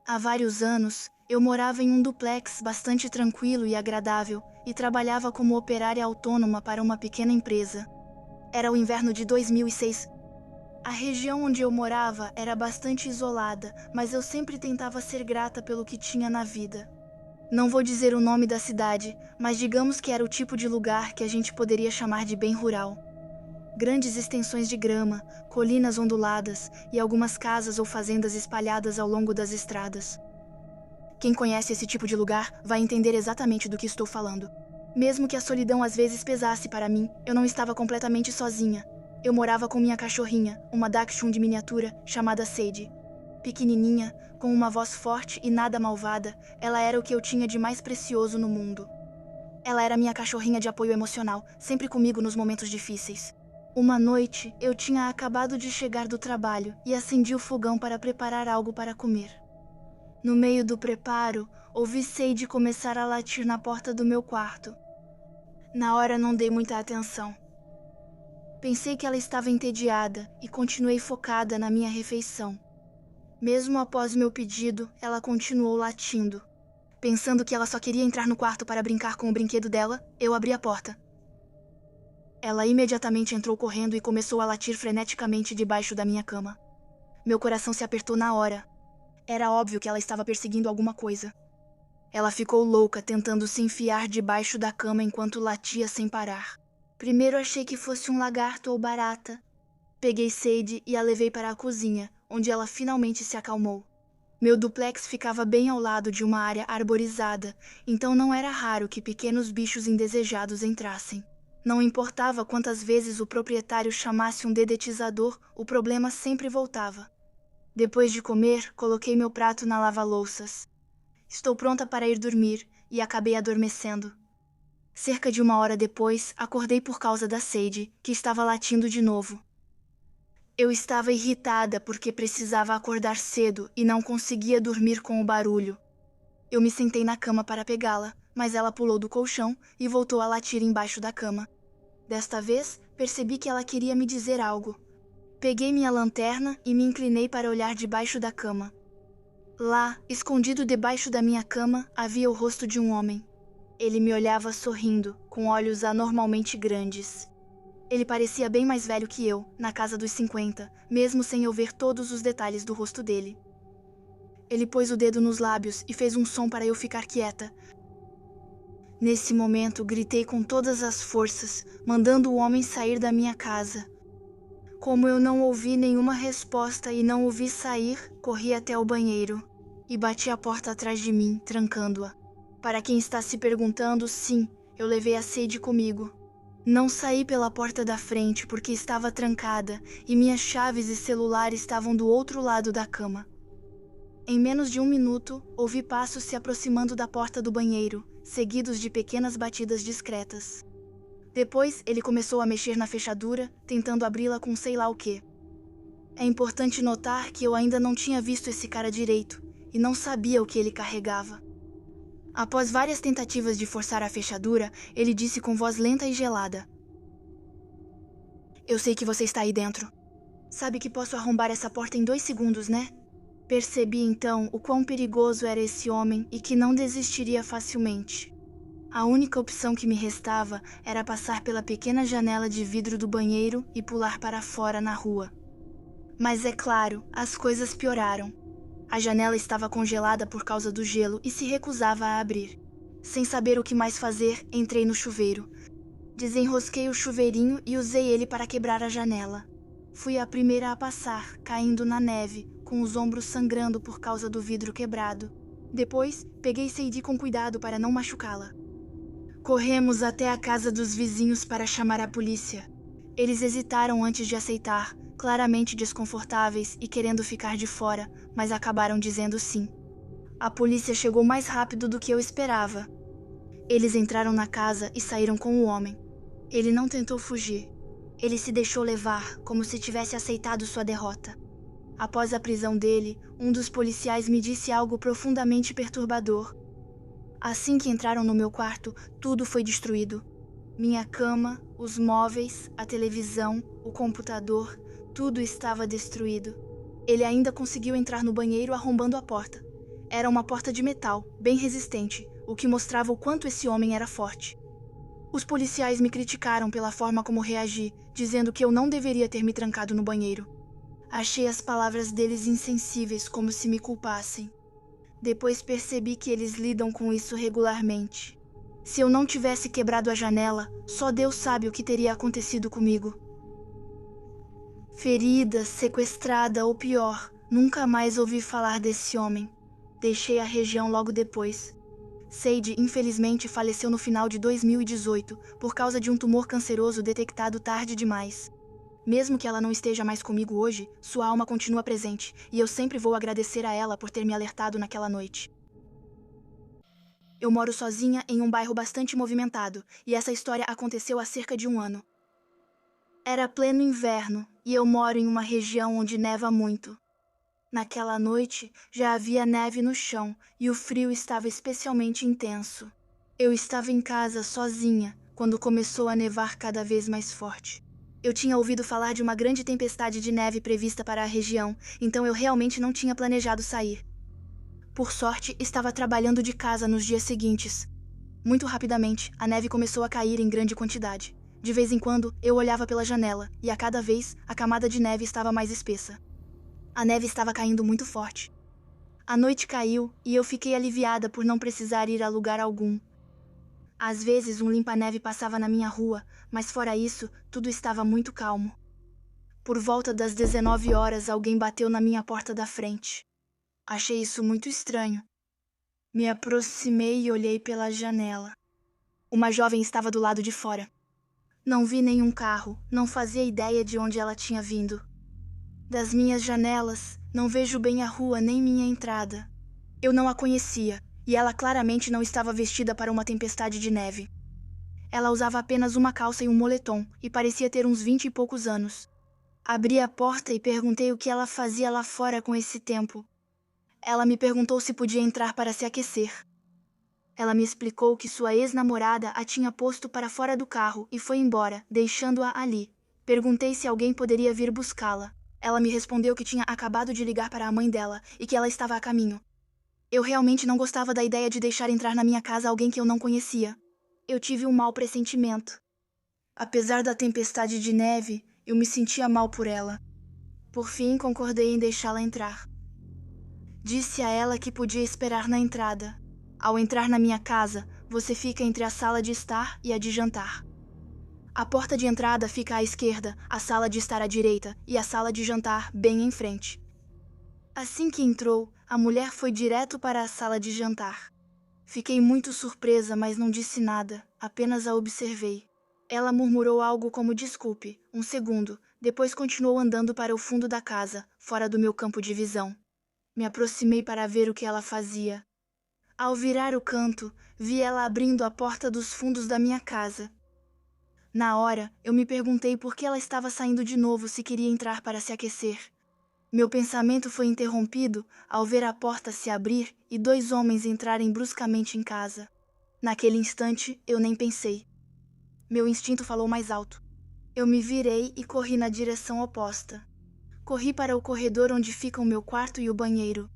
Há vários anos, eu morava em um duplex bastante tranquilo e agradável e trabalhava como operária autônoma para uma pequena empresa. Era o inverno de 2006. A região onde eu morava era bastante isolada, mas eu sempre tentava ser grata pelo que tinha na vida. Não vou dizer o nome da cidade, mas digamos que era o tipo de lugar que a gente poderia chamar de bem rural. Grandes extensões de grama, colinas onduladas e algumas casas ou fazendas espalhadas ao longo das estradas. Quem conhece esse tipo de lugar vai entender exatamente do que estou falando. Mesmo que a solidão às vezes pesasse para mim, eu não estava completamente sozinha. Eu morava com minha cachorrinha, uma Dachshund de miniatura chamada Sadie. Pequenininha, com uma voz forte e nada malvada, ela era o que eu tinha de mais precioso no mundo. Ela era minha cachorrinha de apoio emocional, sempre comigo nos momentos difíceis. Uma noite, eu tinha acabado de chegar do trabalho e acendi o fogão para preparar algo para comer. No meio do preparo, ouvi Sadie começar a latir na porta do meu quarto. Na hora não dei muita atenção. Pensei que ela estava entediada e continuei focada na minha refeição. Mesmo após meu pedido, ela continuou latindo. Pensando que ela só queria entrar no quarto para brincar com o brinquedo dela, eu abri a porta. Ela imediatamente entrou correndo e começou a latir freneticamente debaixo da minha cama. Meu coração se apertou na hora. Era óbvio que ela estava perseguindo alguma coisa. Ela ficou louca tentando se enfiar debaixo da cama enquanto latia sem parar. Primeiro achei que fosse um lagarto ou barata. Peguei Sadie e a levei para a cozinha, onde ela finalmente se acalmou. Meu duplex ficava bem ao lado de uma área arborizada, então não era raro que pequenos bichos indesejados entrassem. Não importava quantas vezes o proprietário chamasse um dedetizador, o problema sempre voltava. Depois de comer, coloquei meu prato na lava-louças. Estou pronta para ir dormir e acabei adormecendo. Cerca de 1 hora depois, acordei por causa da Sadie, que estava latindo de novo. Eu estava irritada porque precisava acordar cedo e não conseguia dormir com o barulho. Eu me sentei na cama para pegá-la, mas ela pulou do colchão e voltou a latir embaixo da cama. Desta vez, percebi que ela queria me dizer algo. Peguei minha lanterna e me inclinei para olhar debaixo da cama. Lá, escondido debaixo da minha cama, havia o rosto de um homem. Ele me olhava sorrindo, com olhos anormalmente grandes. Ele parecia bem mais velho que eu, na casa dos 50, mesmo sem eu ver todos os detalhes do rosto dele. Ele pôs o dedo nos lábios e fez um som para eu ficar quieta. Nesse momento, gritei com todas as forças, mandando o homem sair da minha casa. Como eu não ouvi nenhuma resposta e não o vi sair, corri até o banheiro e bati a porta atrás de mim, trancando-a. Para quem está se perguntando, sim, eu levei a Sadie comigo. Não saí pela porta da frente porque estava trancada e minhas chaves e celular estavam do outro lado da cama. Em menos de 1 minuto, ouvi passos se aproximando da porta do banheiro, seguidos de pequenas batidas discretas. Depois, ele começou a mexer na fechadura, tentando abri-la com sei lá o quê. É importante notar que eu ainda não tinha visto esse cara direito e não sabia o que ele carregava. Após várias tentativas de forçar a fechadura, ele disse com voz lenta e gelada: "Eu sei que você está aí dentro. Sabe que posso arrombar essa porta em 2 segundos, né?" Percebi então o quão perigoso era esse homem e que não desistiria facilmente. A única opção que me restava era passar pela pequena janela de vidro do banheiro e pular para fora na rua. Mas é claro, as coisas pioraram. A janela estava congelada por causa do gelo e se recusava a abrir. Sem saber o que mais fazer, entrei no chuveiro. Desenrosquei o chuveirinho e usei ele para quebrar a janela. Fui a primeira a passar, caindo na neve, com os ombros sangrando por causa do vidro quebrado. Depois, peguei Sadie com cuidado para não machucá-la. Corremos até a casa dos vizinhos para chamar a polícia. Eles hesitaram antes de aceitar, claramente desconfortáveis e querendo ficar de fora, mas acabaram dizendo sim. A polícia chegou mais rápido do que eu esperava. Eles entraram na casa e saíram com o homem. Ele não tentou fugir. Ele se deixou levar, como se tivesse aceitado sua derrota. Após a prisão dele, um dos policiais me disse algo profundamente perturbador. Assim que entraram no meu quarto, tudo foi destruído. Minha cama, os móveis, a televisão, o computador, tudo estava destruído. Ele ainda conseguiu entrar no banheiro arrombando a porta. Era uma porta de metal, bem resistente, o que mostrava o quanto esse homem era forte. Os policiais me criticaram pela forma como reagi, dizendo que eu não deveria ter me trancado no banheiro. Achei as palavras deles insensíveis, como se me culpassem. Depois percebi que eles lidam com isso regularmente. Se eu não tivesse quebrado a janela, só Deus sabe o que teria acontecido comigo. Ferida, sequestrada ou pior, nunca mais ouvi falar desse homem. Deixei a região logo depois. Sadie, infelizmente, faleceu no final de 2018 por causa de um tumor canceroso detectado tarde demais. Mesmo que ela não esteja mais comigo hoje, sua alma continua presente, e eu sempre vou agradecer a ela por ter me alertado naquela noite. Eu moro sozinha em um bairro bastante movimentado, e essa história aconteceu há cerca de um ano. Era pleno inverno, e eu moro em uma região onde neva muito. Naquela noite, já havia neve no chão, e o frio estava especialmente intenso. Eu estava em casa sozinha, quando começou a nevar cada vez mais forte. Eu tinha ouvido falar de uma grande tempestade de neve prevista para a região, então eu realmente não tinha planejado sair. Por sorte, estava trabalhando de casa nos dias seguintes. Muito rapidamente, a neve começou a cair em grande quantidade. De vez em quando, eu olhava pela janela, e a cada vez, a camada de neve estava mais espessa. A neve estava caindo muito forte. A noite caiu, e eu fiquei aliviada por não precisar ir a lugar algum. Às vezes, um limpa-neve passava na minha rua, mas fora isso, tudo estava muito calmo. Por volta das 19 horas, alguém bateu na minha porta da frente. Achei isso muito estranho. Me aproximei e olhei pela janela. Uma jovem estava do lado de fora. Não vi nenhum carro, não fazia ideia de onde ela tinha vindo. Das minhas janelas, não vejo bem a rua nem minha entrada. Eu não a conhecia, e ela claramente não estava vestida para uma tempestade de neve. Ela usava apenas uma calça e um moletom, e parecia ter uns 20 e poucos anos. Abri a porta e perguntei o que ela fazia lá fora com esse tempo. Ela me perguntou se podia entrar para se aquecer. Ela me explicou que sua ex-namorada a tinha posto para fora do carro e foi embora, deixando-a ali. Perguntei se alguém poderia vir buscá-la. Ela me respondeu que tinha acabado de ligar para a mãe dela e que ela estava a caminho. Eu realmente não gostava da ideia de deixar entrar na minha casa alguém que eu não conhecia. Eu tive um mau pressentimento. Apesar da tempestade de neve, eu me sentia mal por ela. Por fim, concordei em deixá-la entrar. Disse a ela que podia esperar na entrada. Ao entrar na minha casa, você fica entre a sala de estar e a de jantar. A porta de entrada fica à esquerda, a sala de estar à direita e a sala de jantar bem em frente. Assim que entrou, a mulher foi direto para a sala de jantar. Fiquei muito surpresa, mas não disse nada, apenas a observei. Ela murmurou algo como desculpe, um segundo, depois continuou andando para o fundo da casa, fora do meu campo de visão. Me aproximei para ver o que ela fazia. Ao virar o canto, vi ela abrindo a porta dos fundos da minha casa. Na hora, eu me perguntei por que ela estava saindo de novo se queria entrar para se aquecer. Meu pensamento foi interrompido ao ver a porta se abrir e dois homens entrarem bruscamente em casa. Naquele instante, eu nem pensei. Meu instinto falou mais alto. Eu me virei e corri na direção oposta. Corri para o corredor onde ficam meu quarto e o banheiro.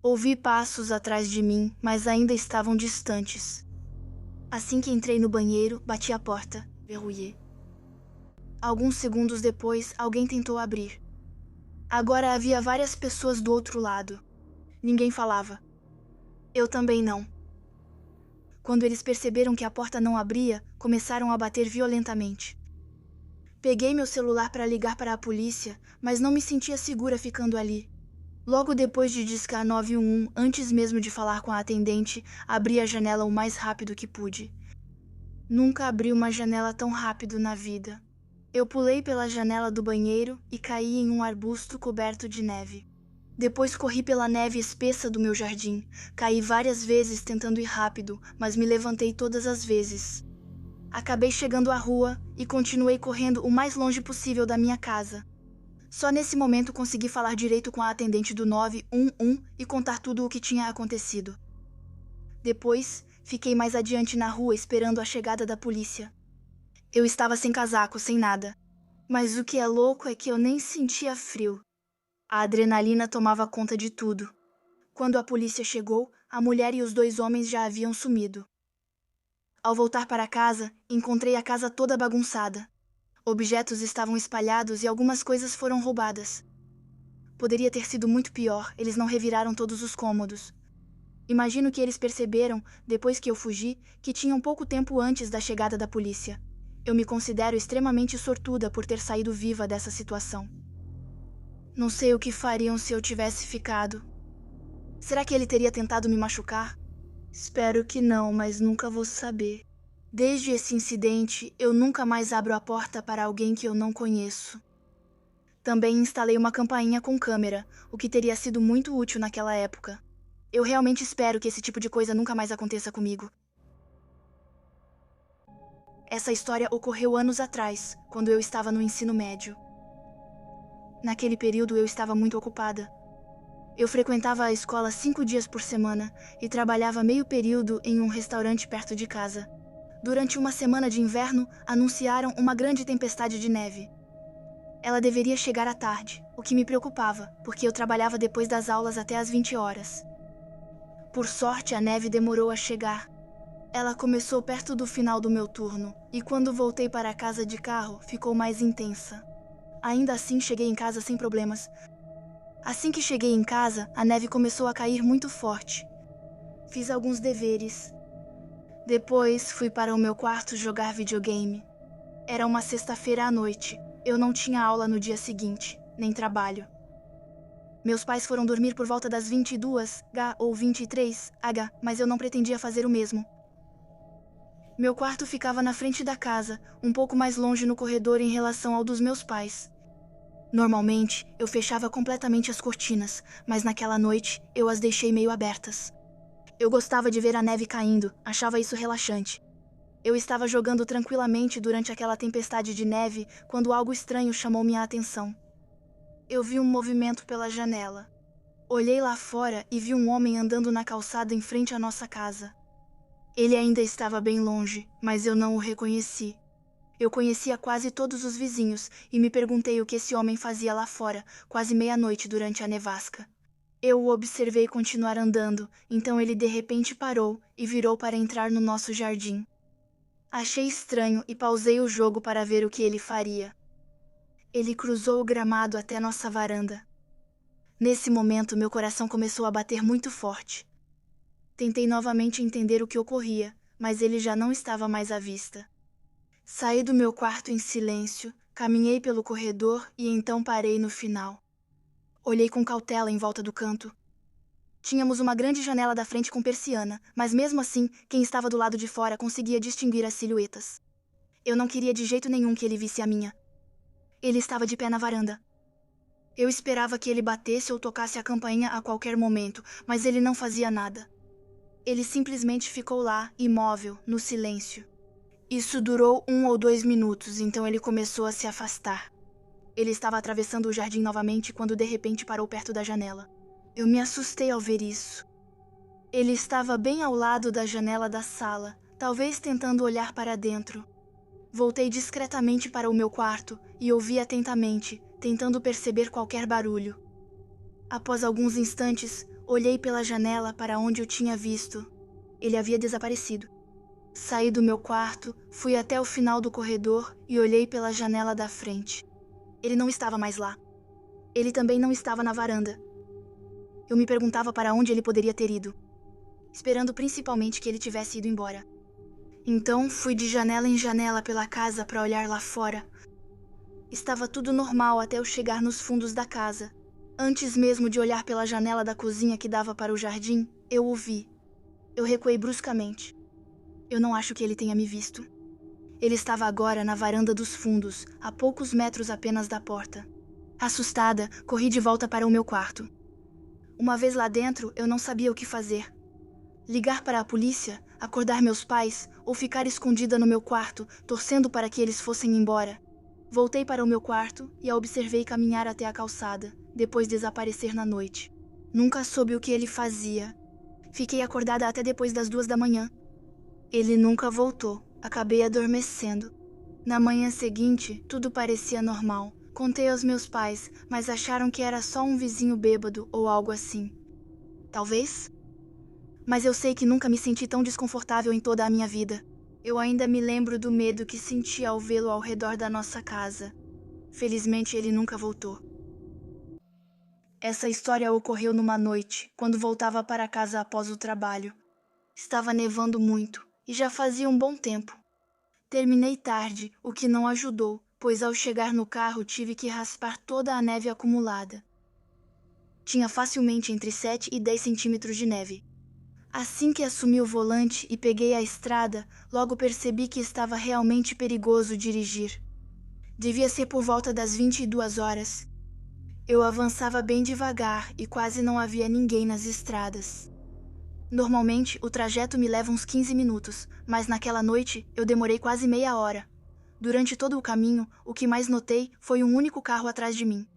Ouvi passos atrás de mim, mas ainda estavam distantes. Assim que entrei no banheiro, bati a porta, verrouillé. Alguns segundos depois, alguém tentou abrir. Agora havia várias pessoas do outro lado. Ninguém falava. Eu também não. Quando eles perceberam que a porta não abria, começaram a bater violentamente. Peguei meu celular para ligar para a polícia, mas não me sentia segura ficando ali. Logo depois de discar 911, antes mesmo de falar com a atendente, abri a janela o mais rápido que pude. Nunca abri uma janela tão rápido na vida. Eu pulei pela janela do banheiro e caí em um arbusto coberto de neve. Depois corri pela neve espessa do meu jardim. Caí várias vezes tentando ir rápido, mas me levantei todas as vezes. Acabei chegando à rua e continuei correndo o mais longe possível da minha casa. Só nesse momento consegui falar direito com a atendente do 911 e contar tudo o que tinha acontecido. Depois, fiquei mais adiante na rua esperando a chegada da polícia. Eu estava sem casaco, sem nada. Mas o que é louco é que eu nem sentia frio. A adrenalina tomava conta de tudo. Quando a polícia chegou, a mulher e os 2 homens já haviam sumido. Ao voltar para casa, encontrei a casa toda bagunçada. Objetos estavam espalhados e algumas coisas foram roubadas. Poderia ter sido muito pior, eles não reviraram todos os cômodos. Imagino que eles perceberam, depois que eu fugi, que tinham pouco tempo antes da chegada da polícia. Eu me considero extremamente sortuda por ter saído viva dessa situação. Não sei o que fariam se eu tivesse ficado. Será que ele teria tentado me machucar? Espero que não, mas nunca vou saber. Desde esse incidente, eu nunca mais abro a porta para alguém que eu não conheço. Também instalei uma campainha com câmera, o que teria sido muito útil naquela época. Eu realmente espero que esse tipo de coisa nunca mais aconteça comigo. Essa história ocorreu anos atrás, quando eu estava no ensino médio. Naquele período eu estava muito ocupada. Eu frequentava a escola 5 dias por semana e trabalhava meio período em um restaurante perto de casa. Durante uma semana de inverno, anunciaram uma grande tempestade de neve. Ela deveria chegar à tarde, o que me preocupava, porque eu trabalhava depois das aulas até às 20 horas. Por sorte, a neve demorou a chegar. Ela começou perto do final do meu turno, e quando voltei para casa de carro, ficou mais intensa. Ainda assim, cheguei em casa sem problemas. Assim que cheguei em casa, a neve começou a cair muito forte. Fiz alguns deveres. Depois, fui para o meu quarto jogar videogame. Era uma sexta-feira à noite. Eu não tinha aula no dia seguinte, nem trabalho. Meus pais foram dormir por volta das 22h ou 23h, mas eu não pretendia fazer o mesmo. Meu quarto ficava na frente da casa, um pouco mais longe no corredor em relação ao dos meus pais. Normalmente, eu fechava completamente as cortinas, mas naquela noite eu as deixei meio abertas. Eu gostava de ver a neve caindo, achava isso relaxante. Eu estava jogando tranquilamente durante aquela tempestade de neve quando algo estranho chamou minha atenção. Eu vi um movimento pela janela. Olhei lá fora e vi um homem andando na calçada em frente à nossa casa. Ele ainda estava bem longe, mas eu não o reconheci. Eu conhecia quase todos os vizinhos e me perguntei o que esse homem fazia lá fora, quase meia-noite durante a nevasca. Eu o observei continuar andando, então ele de repente parou e virou para entrar no nosso jardim. Achei estranho e pausei o jogo para ver o que ele faria. Ele cruzou o gramado até nossa varanda. Nesse momento, meu coração começou a bater muito forte. Tentei novamente entender o que ocorria, mas ele já não estava mais à vista. Saí do meu quarto em silêncio, caminhei pelo corredor e então parei no final. Olhei com cautela em volta do canto. Tínhamos uma grande janela da frente com persiana, mas mesmo assim, quem estava do lado de fora conseguia distinguir as silhuetas. Eu não queria de jeito nenhum que ele visse a minha. Ele estava de pé na varanda. Eu esperava que ele batesse ou tocasse a campainha a qualquer momento, mas ele não fazia nada. Ele simplesmente ficou lá, imóvel, no silêncio. Isso durou 1 ou 2 minutos, então ele começou a se afastar. Ele estava atravessando o jardim novamente quando de repente parou perto da janela. Eu me assustei ao ver isso. Ele estava bem ao lado da janela da sala, talvez tentando olhar para dentro. Voltei discretamente para o meu quarto e ouvi atentamente, tentando perceber qualquer barulho. Após alguns instantes, olhei pela janela para onde eu tinha visto. Ele havia desaparecido. Saí do meu quarto, fui até o final do corredor e olhei pela janela da frente. Ele não estava mais lá. Ele também não estava na varanda. Eu me perguntava para onde ele poderia ter ido, esperando principalmente que ele tivesse ido embora. Então fui de janela em janela pela casa para olhar lá fora. Estava tudo normal até eu chegar nos fundos da casa. Antes mesmo de olhar pela janela da cozinha que dava para o jardim, eu o vi. Eu recuei bruscamente. Eu não acho que ele tenha me visto. Ele estava agora na varanda dos fundos, a poucos metros apenas da porta. Assustada, corri de volta para o meu quarto. Uma vez lá dentro, eu não sabia o que fazer. Ligar para a polícia, acordar meus pais ou ficar escondida no meu quarto, torcendo para que eles fossem embora. Voltei para o meu quarto e a observei caminhar até a calçada, depois desaparecer na noite. Nunca soube o que ele fazia. Fiquei acordada até depois das 2 da manhã. Ele nunca voltou. Acabei adormecendo. Na manhã seguinte, tudo parecia normal. Contei aos meus pais, mas acharam que era só um vizinho bêbado ou algo assim. Talvez? Mas eu sei que nunca me senti tão desconfortável em toda a minha vida. Eu ainda me lembro do medo que senti ao vê-lo ao redor da nossa casa. Felizmente ele nunca voltou. Essa história ocorreu numa noite, quando voltava para casa após o trabalho. Estava nevando muito, e já fazia um bom tempo. Terminei tarde, o que não ajudou, pois ao chegar no carro tive que raspar toda a neve acumulada. Tinha facilmente entre 7 e 10 centímetros de neve. Assim que assumi o volante e peguei a estrada, logo percebi que estava realmente perigoso dirigir. Devia ser por volta das 22 horas. Eu avançava bem devagar e quase não havia ninguém nas estradas. Normalmente, o trajeto me leva uns 15 minutos, mas naquela noite eu demorei quase meia hora. Durante todo o caminho, o que mais notei foi um único carro atrás de mim.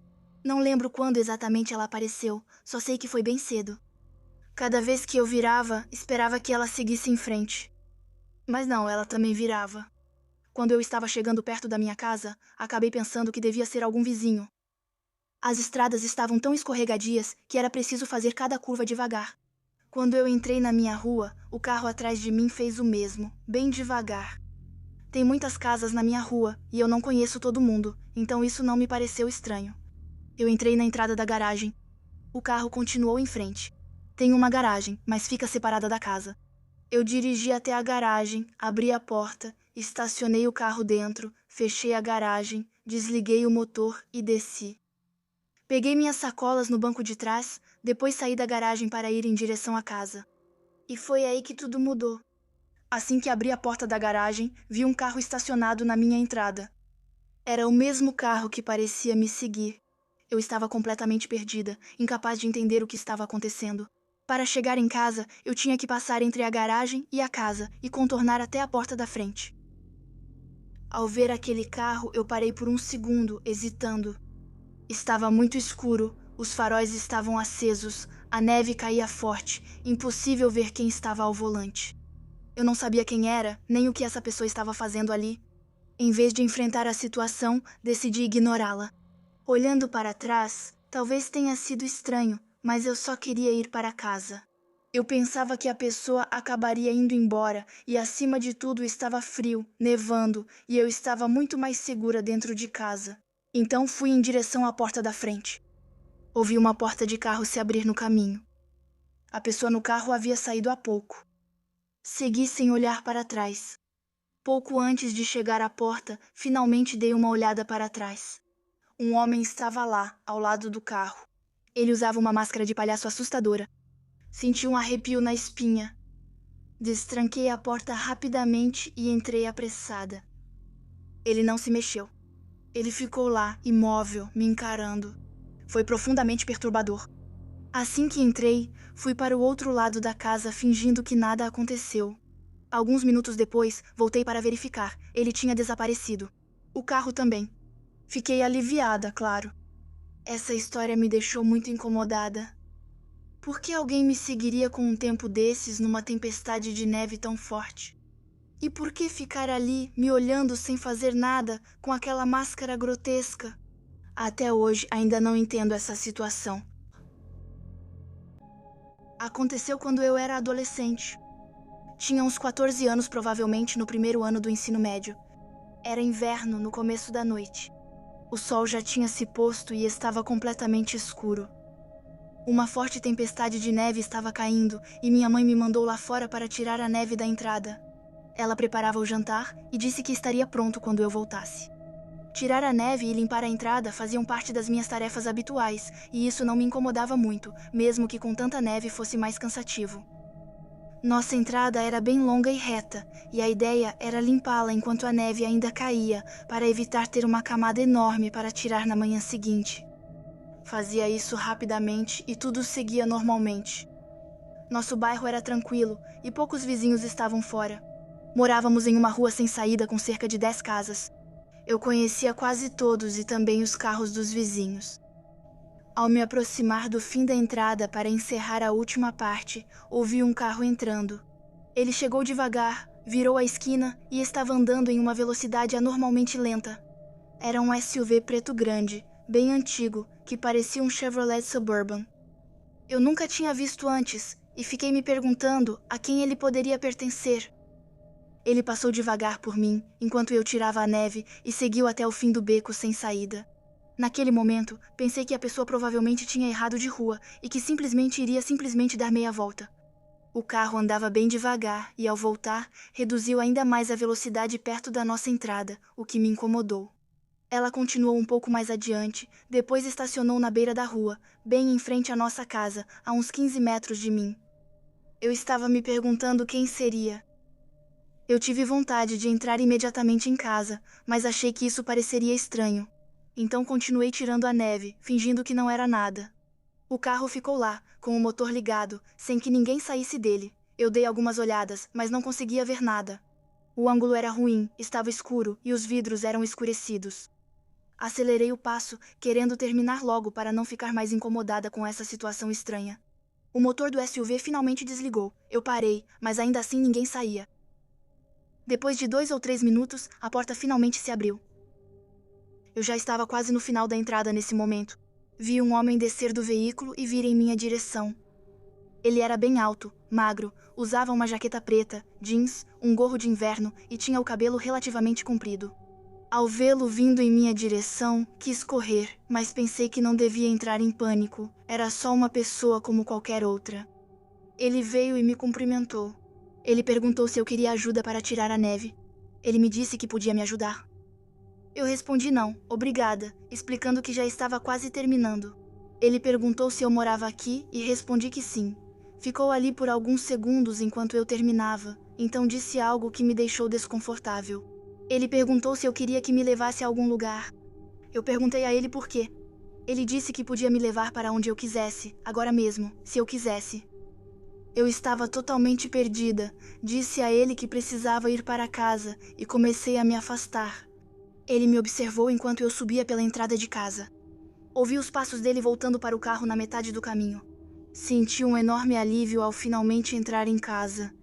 Não lembro quando exatamente ela apareceu, só sei que foi bem cedo. Cada vez que eu virava, esperava que ela seguisse em frente. Mas não, ela também virava. Quando eu estava chegando perto da minha casa, acabei pensando que devia ser algum vizinho. As estradas estavam tão escorregadias que era preciso fazer cada curva devagar. Quando eu entrei na minha rua, o carro atrás de mim fez o mesmo, bem devagar. Tem muitas casas na minha rua e eu não conheço todo mundo, então isso não me pareceu estranho. Eu entrei na entrada da garagem. O carro continuou em frente. Tem uma garagem, mas fica separada da casa. Eu dirigi até a garagem, abri a porta, estacionei o carro dentro, fechei a garagem, desliguei o motor e desci. Peguei minhas sacolas no banco de trás, depois saí da garagem para ir em direção à casa. E foi aí que tudo mudou. Assim que abri a porta da garagem, vi um carro estacionado na minha entrada. Era o mesmo carro que parecia me seguir. Eu estava completamente perdida, incapaz de entender o que estava acontecendo. Para chegar em casa, eu tinha que passar entre a garagem e a casa e contornar até a porta da frente. Ao ver aquele carro, eu parei por um segundo, hesitando. Estava muito escuro, os faróis estavam acesos, a neve caía forte, impossível ver quem estava ao volante. Eu não sabia quem era, nem o que essa pessoa estava fazendo ali. Em vez de enfrentar a situação, decidi ignorá-la. Olhando para trás, talvez tenha sido estranho, mas eu só queria ir para casa. Eu pensava que a pessoa acabaria indo embora e, acima de tudo, estava frio, nevando, e eu estava muito mais segura dentro de casa. Então fui em direção à porta da frente. Ouvi uma porta de carro se abrir no caminho. A pessoa no carro havia saído há pouco. Segui sem olhar para trás. Pouco antes de chegar à porta, finalmente dei uma olhada para trás. Um homem estava lá, ao lado do carro. Ele usava uma máscara de palhaço assustadora. Senti um arrepio na espinha. Destranquei a porta rapidamente e entrei apressada. Ele não se mexeu. Ele ficou lá, imóvel, me encarando. Foi profundamente perturbador. Assim que entrei, fui para o outro lado da casa fingindo que nada aconteceu. Alguns minutos depois, voltei para verificar. Ele tinha desaparecido. O carro também. Fiquei aliviada, claro. Essa história me deixou muito incomodada. Por que alguém me seguiria com um tempo desses numa tempestade de neve tão forte? E por que ficar ali, me olhando sem fazer nada, com aquela máscara grotesca? Até hoje ainda não entendo essa situação. Aconteceu quando eu era adolescente. Tinha uns 14 anos, provavelmente no primeiro ano do ensino médio. Era inverno, no começo da noite. O sol já tinha se posto e estava completamente escuro. Uma forte tempestade de neve estava caindo e minha mãe me mandou lá fora para tirar a neve da entrada. Ela preparava o jantar e disse que estaria pronto quando eu voltasse. Tirar a neve e limpar a entrada faziam parte das minhas tarefas habituais, e isso não me incomodava muito, mesmo que com tanta neve fosse mais cansativo. Nossa entrada era bem longa e reta, e a ideia era limpá-la enquanto a neve ainda caía, para evitar ter uma camada enorme para tirar na manhã seguinte. Fazia isso rapidamente e tudo seguia normalmente. Nosso bairro era tranquilo e poucos vizinhos estavam fora. Morávamos em uma rua sem saída com cerca de 10 casas. Eu conhecia quase todos e também os carros dos vizinhos. Ao me aproximar do fim da entrada para encerrar a última parte, ouvi um carro entrando. Ele chegou devagar, virou a esquina e estava andando em uma velocidade anormalmente lenta. Era um SUV preto grande, bem antigo, que parecia um Chevrolet Suburban. Eu nunca tinha visto antes e fiquei me perguntando a quem ele poderia pertencer. Ele passou devagar por mim, enquanto eu tirava a neve e seguiu até o fim do beco sem saída. Naquele momento, pensei que a pessoa provavelmente tinha errado de rua e que iria dar meia volta. O carro andava bem devagar e, ao voltar, reduziu ainda mais a velocidade perto da nossa entrada, o que me incomodou. Ela continuou um pouco mais adiante, depois estacionou na beira da rua, bem em frente à nossa casa, a uns 15 metros de mim. Eu estava me perguntando quem seria. Eu tive vontade de entrar imediatamente em casa, mas achei que isso pareceria estranho. Então continuei tirando a neve, fingindo que não era nada. O carro ficou lá, com o motor ligado, sem que ninguém saísse dele. Eu dei algumas olhadas, mas não conseguia ver nada. O ângulo era ruim, estava escuro e os vidros eram escurecidos. Acelerei o passo, querendo terminar logo para não ficar mais incomodada com essa situação estranha. O motor do SUV finalmente desligou. Eu parei, mas ainda assim ninguém saía. Depois de 2 ou 3 minutos, a porta finalmente se abriu. Eu já estava quase no final da entrada nesse momento. Vi um homem descer do veículo e vir em minha direção. Ele era bem alto, magro, usava uma jaqueta preta, jeans, um gorro de inverno e tinha o cabelo relativamente comprido. Ao vê-lo vindo em minha direção, quis correr, mas pensei que não devia entrar em pânico. Era só uma pessoa como qualquer outra. Ele veio e me cumprimentou. Ele perguntou se eu queria ajuda para tirar a neve. Ele me disse que podia me ajudar. Eu respondi não, obrigada, explicando que já estava quase terminando. Ele perguntou se eu morava aqui e respondi que sim. Ficou ali por alguns segundos enquanto eu terminava, então disse algo que me deixou desconfortável. Ele perguntou se eu queria que me levasse a algum lugar. Eu perguntei a ele por quê. Ele disse que podia me levar para onde eu quisesse, agora mesmo, se eu quisesse. Eu estava totalmente perdida. Disse a ele que precisava ir para casa e comecei a me afastar. Ele me observou enquanto eu subia pela entrada de casa. Ouvi os passos dele voltando para o carro na metade do caminho. Senti um enorme alívio ao finalmente entrar em casa.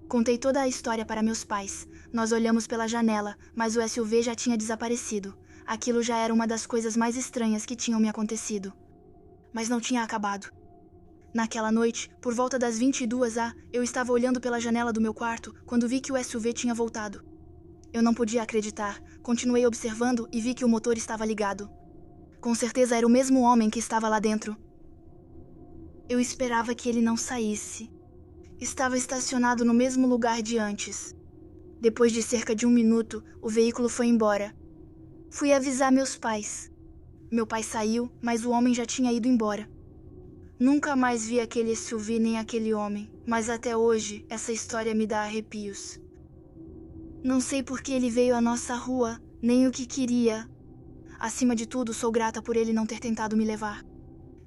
Contei toda a história para meus pais. Nós olhamos pela janela, mas o SUV já tinha desaparecido. Aquilo já era uma das coisas mais estranhas que tinham me acontecido. Mas não tinha acabado. Naquela noite, por volta das 22h, eu estava olhando pela janela do meu quarto quando vi que o SUV tinha voltado. Eu não podia acreditar. Continuei observando e vi que o motor estava ligado. Com certeza era o mesmo homem que estava lá dentro. Eu esperava que ele não saísse. Estava estacionado no mesmo lugar de antes. Depois de cerca de 1 minuto, o veículo foi embora. Fui avisar meus pais. Meu pai saiu, mas o homem já tinha ido embora. Nunca mais vi aquele SUV nem aquele homem, mas até hoje essa história me dá arrepios. Não sei por que ele veio à nossa rua, nem o que queria. Acima de tudo, sou grata por ele não ter tentado me levar.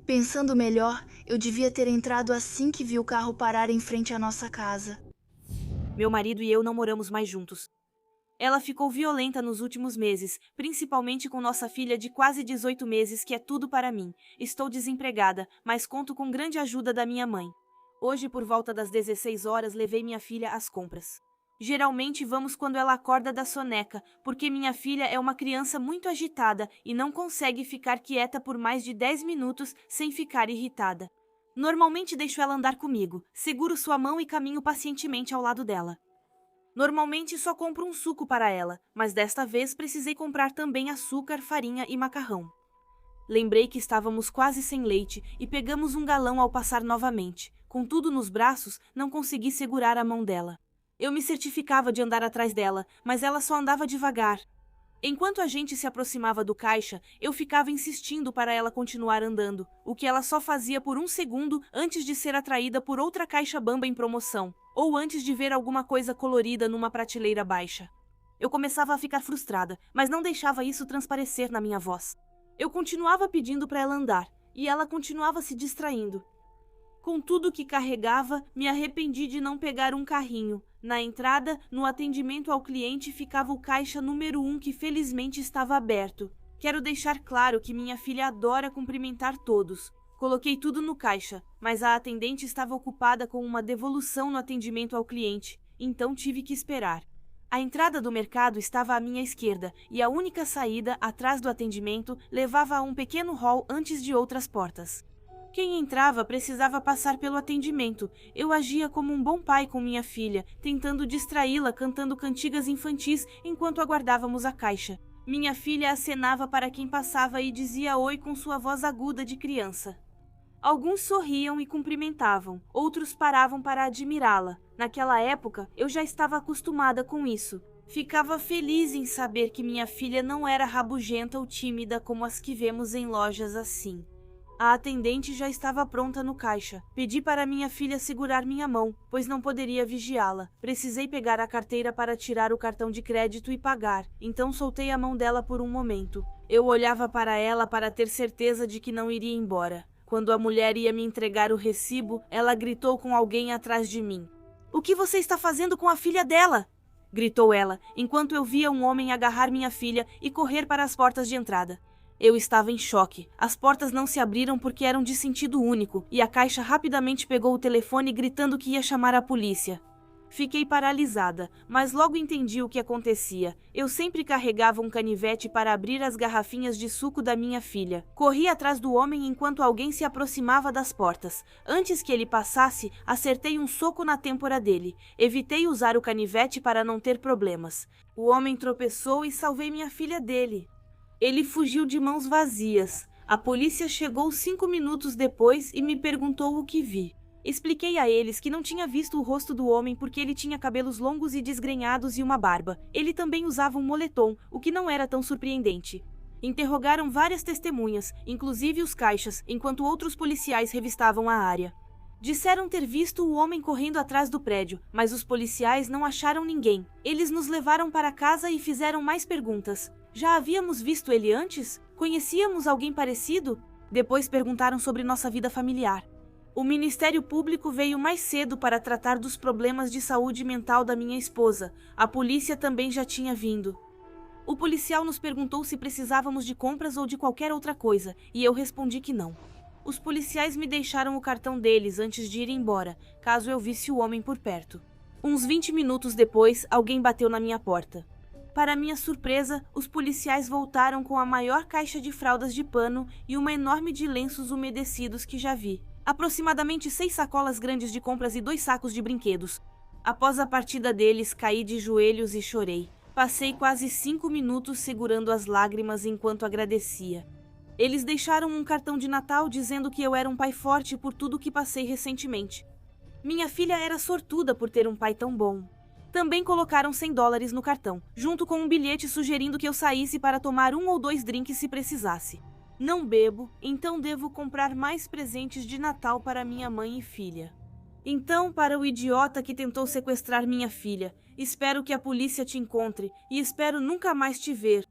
Pensando melhor, eu devia ter entrado assim que vi o carro parar em frente à nossa casa. Meu marido e eu não moramos mais juntos. Ela ficou violenta nos últimos meses, principalmente com nossa filha de quase 18 meses, que é tudo para mim. Estou desempregada, mas conto com grande ajuda da minha mãe. Hoje, por volta das 16 horas, levei minha filha às compras. Geralmente vamos quando ela acorda da soneca, porque minha filha é uma criança muito agitada e não consegue ficar quieta por mais de 10 minutos sem ficar irritada. Normalmente deixo ela andar comigo, seguro sua mão e caminho pacientemente ao lado dela. Normalmente só compro um suco para ela, mas desta vez precisei comprar também açúcar, farinha e macarrão. Lembrei que estávamos quase sem leite e pegamos um galão ao passar novamente. Com tudo nos braços, não consegui segurar a mão dela. Eu me certificava de andar atrás dela, mas ela só andava devagar. Enquanto a gente se aproximava do caixa, eu ficava insistindo para ela continuar andando, o que ela só fazia por 1 segundo antes de ser atraída por outra caixa Bamba em promoção, ou antes de ver alguma coisa colorida numa prateleira baixa. Eu começava a ficar frustrada, mas não deixava isso transparecer na minha voz. Eu continuava pedindo para ela andar, e ela continuava se distraindo. Com tudo que carregava, me arrependi de não pegar um carrinho. Na entrada, no atendimento ao cliente, ficava o caixa número 1 que felizmente estava aberto. Quero deixar claro que minha filha adora cumprimentar todos. Coloquei tudo no caixa, mas a atendente estava ocupada com uma devolução no atendimento ao cliente, então tive que esperar. A entrada do mercado estava à minha esquerda e a única saída, atrás do atendimento, levava a um pequeno hall antes de outras portas. Quem entrava precisava passar pelo atendimento. Eu agia como um bom pai com minha filha, tentando distraí-la cantando cantigas infantis enquanto aguardávamos a caixa. Minha filha acenava para quem passava e dizia oi com sua voz aguda de criança. Alguns sorriam e cumprimentavam, outros paravam para admirá-la. Naquela época, eu já estava acostumada com isso. Ficava feliz em saber que minha filha não era rabugenta ou tímida como as que vemos em lojas assim. A atendente já estava pronta no caixa. Pedi para minha filha segurar minha mão, pois não poderia vigiá-la. Precisei pegar a carteira para tirar o cartão de crédito e pagar, então soltei a mão dela por um momento. Eu olhava para ela para ter certeza de que não iria embora. Quando a mulher ia me entregar o recibo, ela gritou com alguém atrás de mim. "O que você está fazendo com a filha dela?" gritou ela, enquanto eu via um homem agarrar minha filha e correr para as portas de entrada. Eu estava em choque. As portas não se abriram porque eram de sentido único, e a caixa rapidamente pegou o telefone gritando que ia chamar a polícia. Fiquei paralisada, mas logo entendi o que acontecia. Eu sempre carregava um canivete para abrir as garrafinhas de suco da minha filha. Corri atrás do homem enquanto alguém se aproximava das portas. Antes que ele passasse, acertei um soco na têmpora dele. Evitei usar o canivete para não ter problemas. O homem tropeçou e salvei minha filha dele. Ele fugiu de mãos vazias. A polícia chegou 5 minutos depois e me perguntou o que vi. Expliquei a eles que não tinha visto o rosto do homem porque ele tinha cabelos longos e desgrenhados e uma barba. Ele também usava um moletom, o que não era tão surpreendente. Interrogaram várias testemunhas, inclusive os caixas, enquanto outros policiais revistavam a área. Disseram ter visto o homem correndo atrás do prédio, mas os policiais não acharam ninguém. Eles nos levaram para casa e fizeram mais perguntas. Já havíamos visto ele antes? Conhecíamos alguém parecido? Depois perguntaram sobre nossa vida familiar. O Ministério Público veio mais cedo para tratar dos problemas de saúde mental da minha esposa. A polícia também já tinha vindo. O policial nos perguntou se precisávamos de compras ou de qualquer outra coisa, e eu respondi que não. Os policiais me deixaram o cartão deles antes de ir embora, caso eu visse o homem por perto. Uns 20 minutos depois, alguém bateu na minha porta. Para minha surpresa, os policiais voltaram com a maior caixa de fraldas de pano e uma enorme de lenços umedecidos que já vi. Aproximadamente 6 sacolas grandes de compras e 2 sacos de brinquedos. Após a partida deles, caí de joelhos e chorei. Passei quase 5 minutos segurando as lágrimas enquanto agradecia. Eles deixaram um cartão de Natal dizendo que eu era um pai forte por tudo que passei recentemente. Minha filha era sortuda por ter um pai tão bom. Também colocaram $100 no cartão, junto com um bilhete sugerindo que eu saísse para tomar 1 ou 2 drinks se precisasse. Não bebo, então devo comprar mais presentes de Natal para minha mãe e filha. Então, para o idiota que tentou sequestrar minha filha, espero que a polícia te encontre e espero nunca mais te ver.